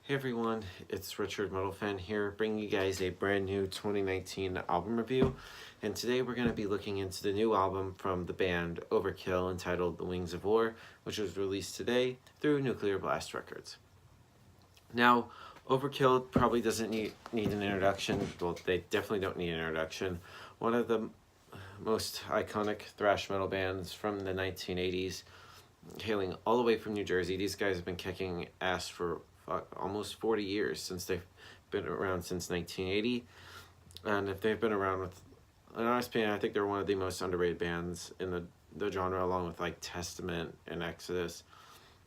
Hey everyone, it's Richard Muddlefan here, bringing you guys a brand new 2019 album review. And today we're going to be looking into the new album from the band Overkill entitled The Wings of War, which was released today through Nuclear Blast Records. Now, Overkill probably doesn't need an introduction. Well, they definitely don't need an introduction. One of the most iconic thrash metal bands from the 1980s, hailing all the way from New Jersey. These guys have been kicking ass for almost 40 years, since they've been around since 1980. And if they've been around, with an honest opinion, I think they're one of the most underrated bands in the genre, along with like Testament and Exodus.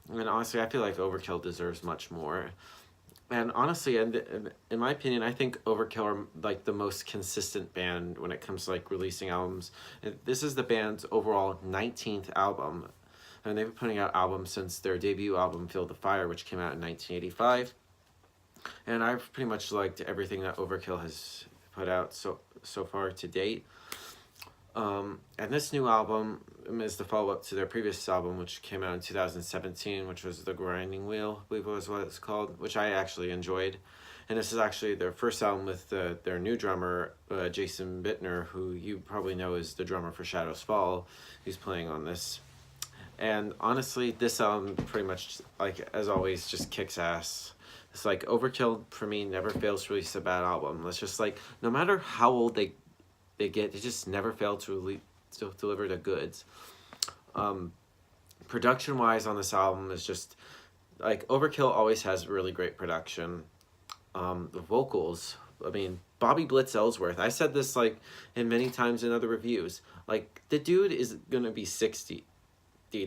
And honestly, I feel like Overkill deserves much more. And honestly, and in my opinion, I think Overkill are like the most consistent band when it comes to like releasing albums. And this is the band's overall 19th album, and they've been putting out albums since their debut album Feel the Fire, which came out in 1985. And I've pretty much liked everything that Overkill has put out so far to date. And this new album is the follow-up to their previous album, which came out in 2017, which was The Grinding Wheel, I believe was what it's called, which I actually enjoyed. And this is actually their first album with their new drummer, Jason Bittner, who you probably know is the drummer for Shadows Fall. He's playing on this. And honestly, this album pretty much, like as always, just kicks ass. It's like Overkill, for me, never fails to release a bad album. It's just like, no matter how old they get, they just never fail to deliver the goods. Production wise on this album is just like, Overkill always has really great production. The vocals, I mean, Bobby Blitz Ellsworth, I said this like in many times in other reviews, like the dude is gonna be 60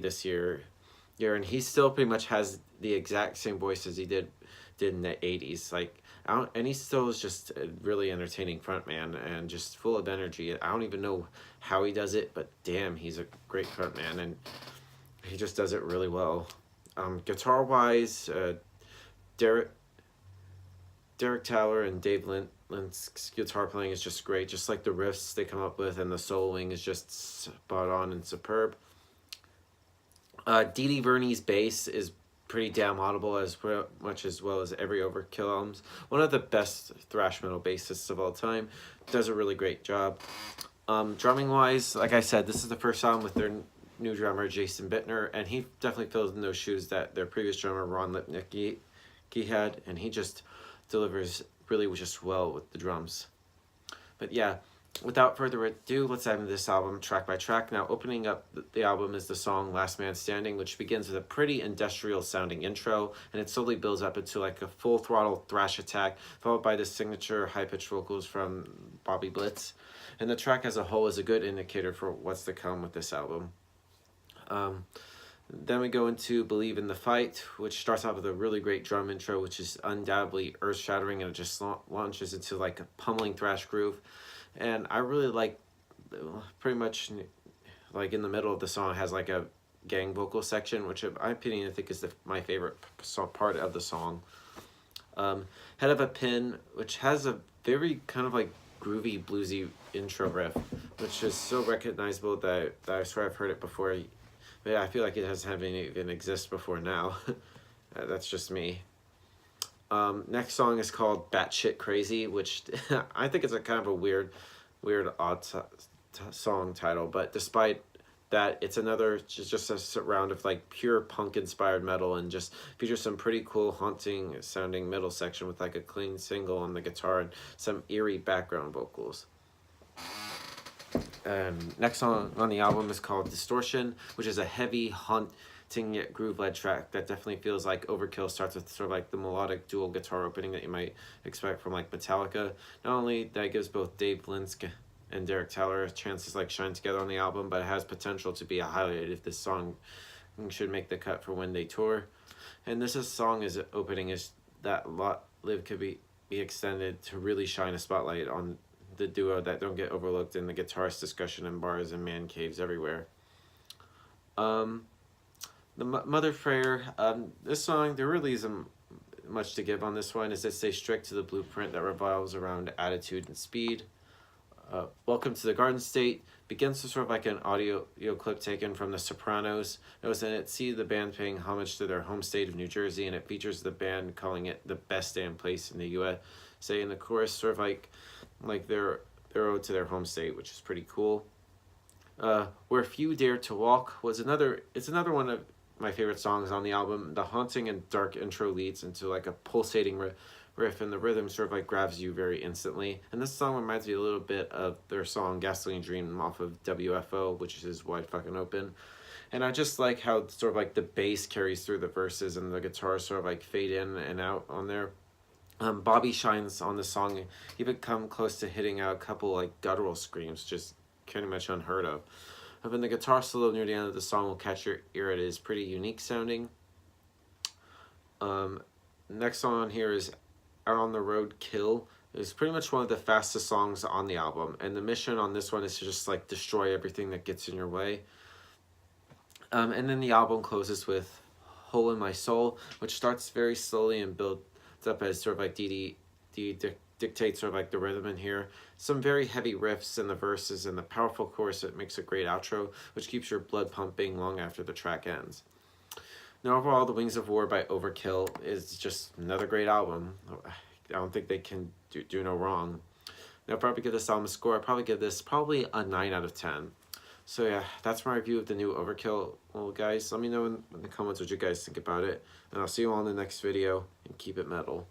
this year, and he still pretty much has the exact same voice as he did in the 80s. Like, and he still is just a really entertaining frontman and just full of energy. I don't even know how he does it, but damn, he's a great frontman, and he just does it really well. Guitar wise, Derek Towler and Dave Lynch's guitar playing is just great. Just like the riffs they come up with, and the soloing is just spot on and superb. Dee Dee Verney's bass is pretty damn audible, as much as well as every Overkill album's. One of the best thrash metal bassists of all time. Does a really great job. Drumming wise, like I said, this is the first album with their new drummer, Jason Bittner, and he definitely fills in those shoes that their previous drummer, Ron Lipnicki, had, and he just delivers really just well with the drums. But yeah, without further ado, let's dive into this album track by track. Now, opening up the album is the song Last Man Standing, which begins with a pretty industrial sounding intro, and it slowly builds up into like a full throttle thrash attack, followed by the signature high pitched vocals from Bobby Blitz. And the track as a whole is a good indicator for what's to come with this album. Then we go into Believe in the Fight, which starts off with a really great drum intro, which is undoubtedly earth-shattering, and it just launches into like a pummeling thrash groove. And I really like, pretty much like in the middle of the song has like a gang vocal section, which in my opinion I think is my favorite part of the song. Head of a Pin, which has a very kind of like groovy bluesy intro riff, which is so recognizable that I swear I've heard it before. But yeah, I feel like it hasn't even exist before now. That's just me. Next song is called Batshit Crazy, which I think is a kind of a weird odd song title. But despite that, it's another just a round of like pure punk inspired metal, and just features some pretty cool haunting sounding middle section with like a clean single on the guitar and some eerie background vocals. Next song on the album is called Distortion, which is a heavy, haunting yet groove-led track that definitely feels like Overkill starts with sort of like the melodic dual guitar opening that you might expect from like Metallica. Not only that, it gives both Dave Lynch and Derek Towler a chance to like shine together on the album, but it has potential to be a highlight if this song should make the cut for when they tour. And this song is opening is that Lot Live could be extended to really shine a spotlight on the duo that don't get overlooked in the guitarist discussion in bars and man caves everywhere. The Mother Frayer, this song, there really isn't much to give on this one, as it stays strict to the blueprint that revolves around attitude and speed. Welcome to the Garden State begins with sort of like an audio clip taken from The Sopranos. It was in it, see the band paying homage to their home state of New Jersey, and it features the band calling it the best damn place in the U.S. Say in the chorus, sort of like their ode to their home state, which is pretty cool. Where Few Dare to Walk was it's another one of my favorite songs on the album. The haunting and dark intro leads into like a pulsating riff, and the rhythm sort of like grabs you very instantly. And this song reminds me a little bit of their song Gasoline Dream off of WFO, which is Wide Fucking Open. And I just like how sort of like the bass carries through the verses and the guitars sort of like fade in and out on there. Bobby shines on the song, even come close to hitting out a couple like guttural screams, just pretty much unheard of. Then the guitar solo near the end of the song will catch your ear. It is pretty unique sounding. Next song on here is Out on the Road Kill. It's pretty much one of the fastest songs on the album, and the mission on this one is to just like destroy everything that gets in your way. And then the album closes with Hole in My Soul, which starts very slowly and builds up as sort of like dictates sort of like the rhythm in here. Some very heavy riffs in the verses and the powerful chorus that makes a great outro, which keeps your blood pumping long after the track ends. Now overall, The Wings of War by Overkill is just another great album. I don't think they can do no wrong. Now if I probably give this album a score, I'd probably give this a 9 out of 10. So yeah, that's my review of the new Overkill. Well guys, let me know in the comments what you guys think about it. And I'll see you all in the next video, and keep it metal.